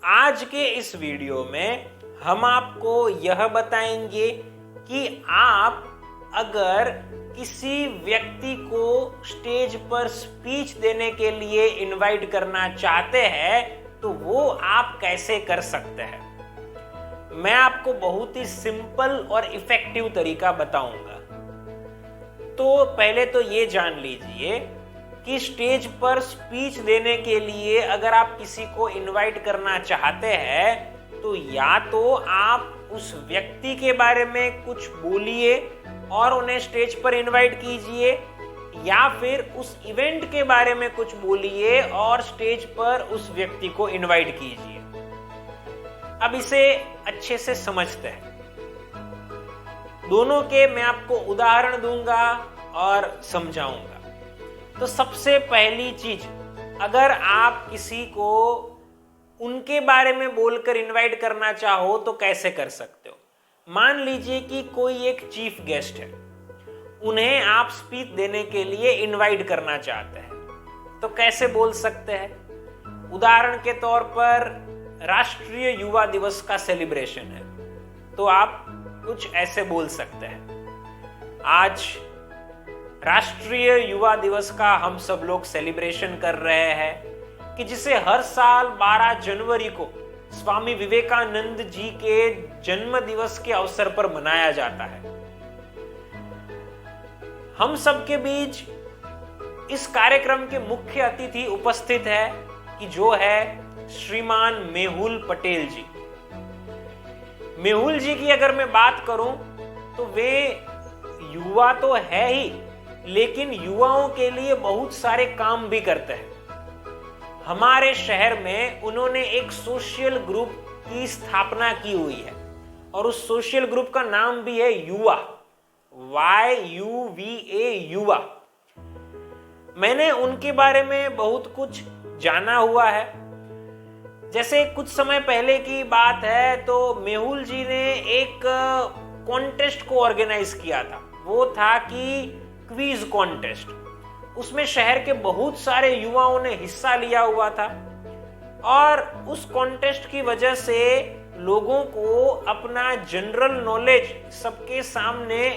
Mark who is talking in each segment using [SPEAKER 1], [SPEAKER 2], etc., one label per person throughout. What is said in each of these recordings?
[SPEAKER 1] आज के इस वीडियो में हम आपको यह बताएंगे कि आप अगर किसी व्यक्ति को स्टेज पर स्पीच देने के लिए इनवाइट करना चाहते हैं तो वो आप कैसे कर सकते हैं। मैं आपको बहुत ही सिंपल और इफेक्टिव तरीका बताऊंगा। तो पहले तो ये जान लीजिए कि स्टेज पर स्पीच देने के लिए अगर आप किसी को इनवाइट करना चाहते हैं तो या तो आप उस व्यक्ति के बारे में कुछ बोलिए और उन्हें स्टेज पर इनवाइट कीजिए, या फिर उस इवेंट के बारे में कुछ बोलिए और स्टेज पर उस व्यक्ति को इनवाइट कीजिए। अब इसे अच्छे से समझते हैं। दोनों के मैं आपको उदाहरण दूंगा और समझाऊंगा। तो सबसे पहली चीज, अगर आप किसी को उनके बारे में बोलकर इनवाइट करना चाहो तो कैसे कर सकते हो। मान लीजिए कि कोई एक चीफ गेस्ट है, उन्हें आप स्पीच देने के लिए इनवाइट करना चाहते हैं तो कैसे बोल सकते हैं। उदाहरण के तौर पर राष्ट्रीय युवा दिवस का सेलिब्रेशन है तो आप कुछ ऐसे बोल सकते हैं, आज राष्ट्रीय युवा दिवस का हम सब लोग सेलिब्रेशन कर रहे हैं कि जिसे हर साल 12 जनवरी को स्वामी विवेकानंद जी के जन्म दिवस के अवसर पर मनाया जाता है। हम सब के बीच इस कार्यक्रम के मुख्य अतिथि उपस्थित है कि जो है श्रीमान मेहुल पटेल जी। मेहुल जी की अगर मैं बात करूं तो वे युवा तो है ही, लेकिन युवाओं के लिए बहुत सारे काम भी करते हैं। हमारे शहर में उन्होंने एक सोशल ग्रुप की स्थापना की हुई है और उस सोशल ग्रुप का नाम भी है युवा, YUVA युवा। मैंने उनके बारे में बहुत कुछ जाना हुआ है। जैसे कुछ समय पहले की बात है तो मेहुल जी ने एक कॉन्टेस्ट को ऑर्गेनाइज किया था। वो था कि क्विज कॉन्टेस्ट। उसमें शहर के बहुत सारे युवाओं ने हिस्सा लिया हुआ था और उस कॉन्टेस्ट की वजह से लोगों को अपना जनरल नॉलेज सबके सामने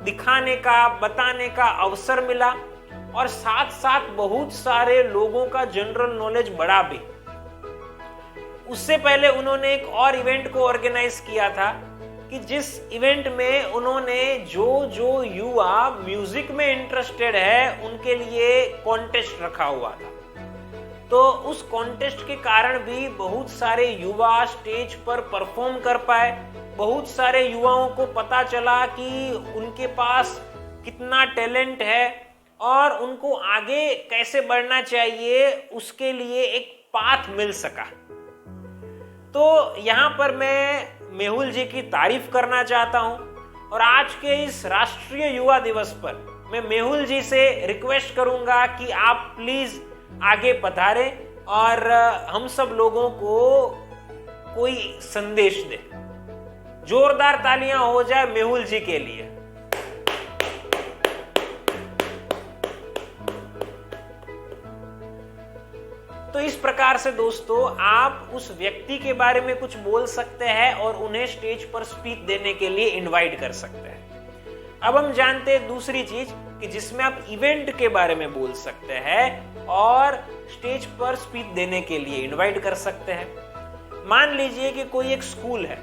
[SPEAKER 1] दिखाने का, बताने का अवसर मिला और साथ साथ बहुत सारे लोगों का जनरल नॉलेज बढ़ा भी। उससे पहले उन्होंने एक और इवेंट को ऑर्गेनाइज किया था कि जिस इवेंट में उन्होंने जो युवा म्यूजिक में इंटरेस्टेड है उनके लिए कॉन्टेस्ट रखा हुआ था। तो उस कॉन्टेस्ट के कारण भी बहुत सारे युवा स्टेज पर परफॉर्म कर पाए। बहुत सारे युवाओं को पता चला कि उनके पास कितना टैलेंट है और उनको आगे कैसे बढ़ना चाहिए, उसके लिए एक पाथ मिल सका। तो यहां पर मैं मेहुल जी की तारीफ करना चाहता हूं और आज के इस राष्ट्रीय युवा दिवस पर मैं मेहुल जी से रिक्वेस्ट करूंगा कि आप प्लीज आगे पधारें और हम सब लोगों को कोई संदेश दें। जोरदार तालियां हो जाए मेहुल जी के लिए। तो इस प्रकार से दोस्तों आप उस व्यक्ति के बारे में कुछ बोल सकते हैं और उन्हें स्टेज पर स्पीच देने के लिए इनवाइट कर सकते हैं। अब हम जानते हैं दूसरी चीज कि जिसमें आप इवेंट के बारे में बोल सकते हैं और स्टेज पर स्पीच देने के लिए इनवाइट कर सकते हैं। मान लीजिए कि कोई एक स्कूल है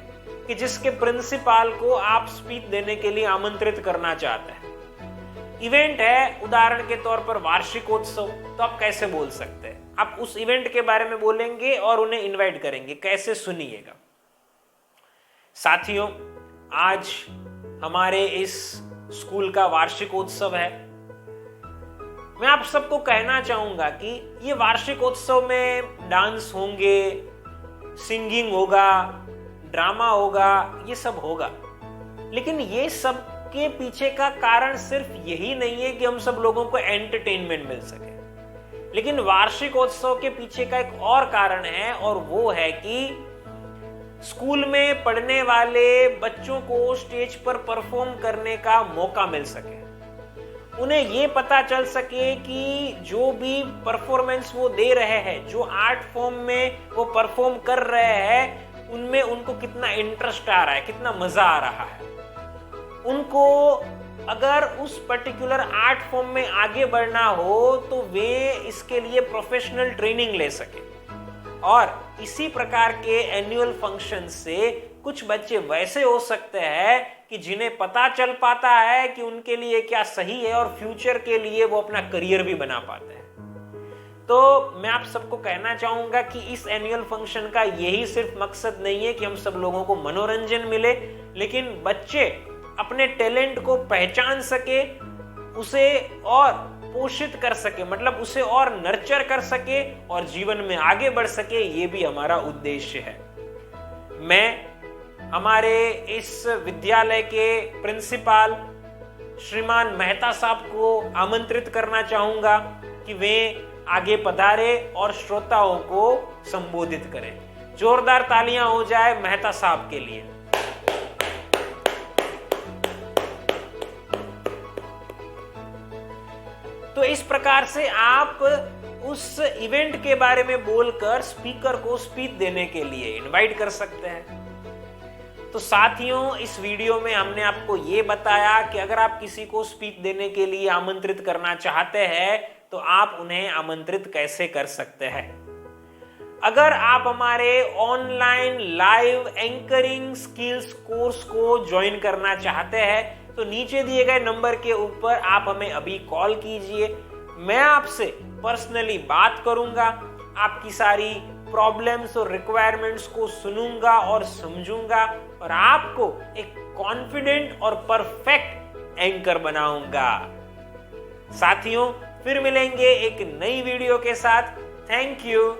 [SPEAKER 1] कि जिसके प्रिंसिपाल को आप स्पीच देने के लिए आमंत्रित करना चाहते हैं। इवेंट है उदाहरण के तौर पर वार्षिकोत्सव, तो आप कैसे बोल सकते हैं। आप उस इवेंट के बारे में बोलेंगे और उन्हें इनवाइट करेंगे। कैसे, सुनिएगा। साथियों, आज हमारे इस स्कूल का वार्षिकोत्सव है। मैं आप सबको कहना चाहूंगा कि ये वार्षिकोत्सव में डांस होंगे, सिंगिंग होगा, ड्रामा होगा, ये सब होगा। लेकिन ये सब के पीछे का कारण सिर्फ यही नहीं है कि हम सब लोगों को एंटरटेनमेंट मिल सके, लेकिन वार्षिकोत्सव के पीछे का एक और कारण है और वो है कि स्कूल में पढ़ने वाले बच्चों को स्टेज पर परफॉर्म करने का मौका मिल सके। उन्हें ये पता चल सके कि जो भी परफॉर्मेंस वो दे रहे हैं, जो आर्ट फॉर्म में वो परफॉर्म कर रहे हैं, उनमें उनको कितना इंटरेस्ट आ रहा है, कितना मजा आ रहा है। उनको अगर उस पर्टिकुलर आर्ट फॉर्म में आगे बढ़ना हो तो वे इसके लिए प्रोफेशनल ट्रेनिंग ले सके। और इसी प्रकार के एनुअल फंक्शन से कुछ बच्चे वैसे हो सकते हैं कि जिन्हें पता चल पाता है कि उनके लिए क्या सही है और फ्यूचर के लिए वो अपना करियर भी बना पाते हैं। तो मैं आप सबको कहना चाहूंगा कि इस एनुअल फंक्शन का यही सिर्फ मकसद नहीं है कि हम सब लोगों को मनोरंजन मिले, लेकिन बच्चे अपने टैलेंट को पहचान सके, उसे और पोषित कर सके, मतलब उसे और नर्चर कर सके और जीवन में आगे बढ़ सके। ये भी हमारा उद्देश्य है। मैं हमारे इस विद्यालय के प्रिंसिपल श्रीमान मेहता साहब को आमंत्रित करना चाहूंगा कि वे आगे पधारे और श्रोताओं को संबोधित करें। जोरदार तालियां हो जाए मेहता साहब के लिए। तो इस प्रकार से आप उस इवेंट के बारे में बोलकर स्पीकर को स्पीच देने के लिए इनवाइट कर सकते हैं। तो साथियों, इस वीडियो में हमने आपको ये बताया कि अगर आप किसी को स्पीच देने के लिए आमंत्रित करना चाहते हैं तो आप उन्हें आमंत्रित कैसे कर सकते हैं। अगर आप हमारे online live anchoring skills course को ज्वाइन करना चाहते हैं तो नीचे दिए गए नंबर के ऊपर आप हमें अभी कॉल कीजिए। मैं आपसे पर्सनली बात करूंगा, आपकी सारी प्रॉब्लम्स और रिक्वायरमेंट्स को सुनूंगा और समझूंगा और आपको एक कॉन्फिडेंट और परफेक्ट एंकर बनाऊंगा। साथियों, फिर मिलेंगे एक नई वीडियो के साथ। Thank you.